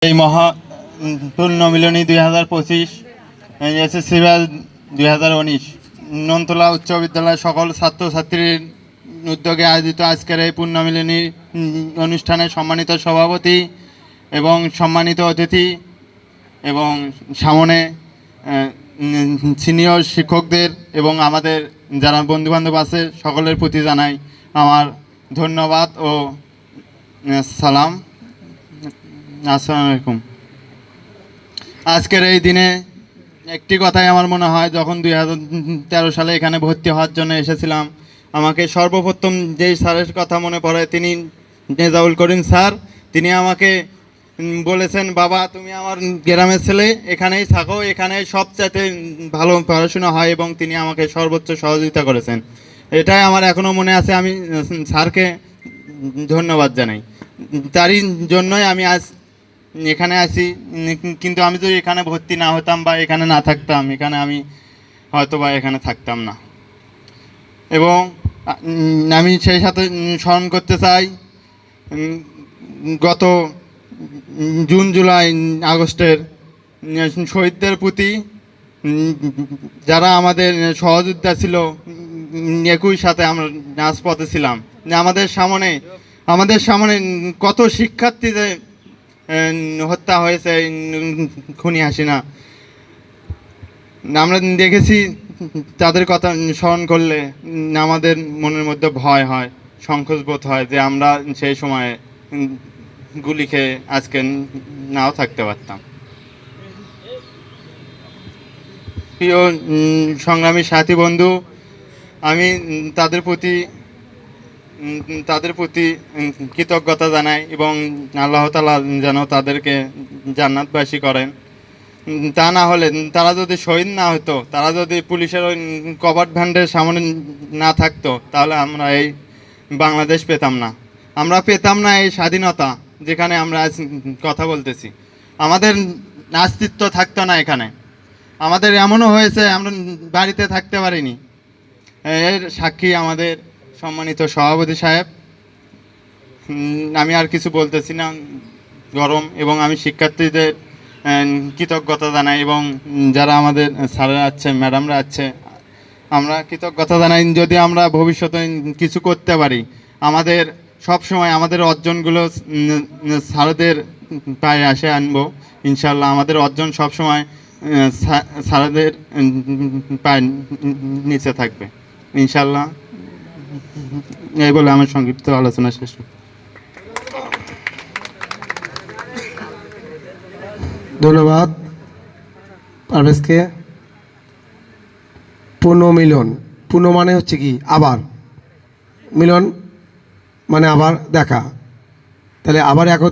এই মহা পুণ্যমিলনী 2025 SSC batch 2019 ননতলা উচ্চ বিদ্যালয়ের সকল ছাত্রছাত্রীর উদ্যোগে আয়োজিত আজকের এই পুণ্যমিলনী অনুষ্ঠানে সম্মানিত সভাপতি এবং সম্মানিত অতিথি এবং সামনে সিনিয়র শিক্ষকদের এবং আমাদের যারা বন্ধুবান্ধব আছে সকলের প্রতি জানাই আমার ধন্যবাদ ও সালাম। আসসালামু আলাইকুম। আজকের এই দিনে একটি কথাই আমার মনে হয়, যখন 2013 সালে এখানে ভর্তি হওয়ার জন্য এসেছিলাম, আমাকে সর্বপ্রথম যেই স্যারের কথা মনে পড়ে তিনি রেজাউল করিম স্যার। তিনি আমাকে বলেছেন, বাবা তুমি আমার গ্রামের ছেলে, এখানেই থাকো, এখানে সবচাইতে ভালো পড়াশোনা হয়, এবং তিনি আমাকে সর্বোচ্চ সহযোগিতা করেছেন। এটাই আমার এখনও মনে আছে। আমি স্যারকে ধন্যবাদ জানাই। তারই জন্যই আমি আজ এখানে আছি। কিন্তু আমি যদি এখানে ভর্তি না হতাম বা এখানে না থাকতাম, এখানে আমি হয়তো বা এখানে থাকতাম না। এবং আমি সেই সাথে স্মরণ করতে চাই গত জুন জুলাই আগস্টের শহীদদের প্রতি, যারা আমাদের সহযোদ্ধা ছিল, একই সাথে আমরা রাজপথে ছিলাম। আমাদের সামনে কত শিক্ষার্থীদের হত্যা হয়েছে খুনি হাসিনা, আমরা দেখেছি। তাদের কথা স্মরণ করলে আমাদের মনের মধ্যে ভয় হয়, সংকোচ বোধ হয় যে আমরা সেই সময়ে গুলি খেয়ে আজকে নাও থাকতে পারতাম। প্রিয় সংগ্রামী সাথী বন্ধু, আমি তাদের প্রতি কৃতজ্ঞতা জানাই, এবং আল্লাহ তাআলা যেন তাদেরকে জান্নাতবাসী করেন। তা না হলে, তারা যদি শহীদ না হতো, তারা যদি পুলিশের ওই কভার্ট ভ্যানের সামনে না থাকতো, তাহলে আমরা এই বাংলাদেশ পেতাম না। আমরা পেতাম না এই স্বাধীনতা, যেখানে আমরা আজ কথা বলতেছি। আমাদের অস্তিত্ব থাকতো না এখানে। আমাদের এমনও হয়েছে আমরা বাড়িতে থাকতে পারিনি। এর সাক্ষী আমাদের সম্মানিত সভাপতি সাহেব। আমি আর কিছু বলতেছি না, গরম। এবং আমি শিক্ষার্থীদের কৃতজ্ঞতা জানাই, এবং যারা আমাদের স্যাররা আছে, ম্যাডামরা আছে, আমরা কৃতজ্ঞতা জানাই। যদি আমরা ভবিষ্যতে কিছু করতে পারি, আমাদের সব সময় আমাদের অর্জনগুলো স্যারদের পায়ে আসে আনবো ইনশাল্লাহ। আমাদের অর্জন সবসময় স্যারদের পায়ের নিচে থাকবে ইনশাল্লাহ। এই বলে আমার সংক্ষিপ্ত আলোচনা শেষ। ধন্যবাদ পারভেজকে। পুনর্মিলন, পুনঃ মানে হচ্ছে কি আবার, মিলন মানে আবার দেখা। তাহলে আবার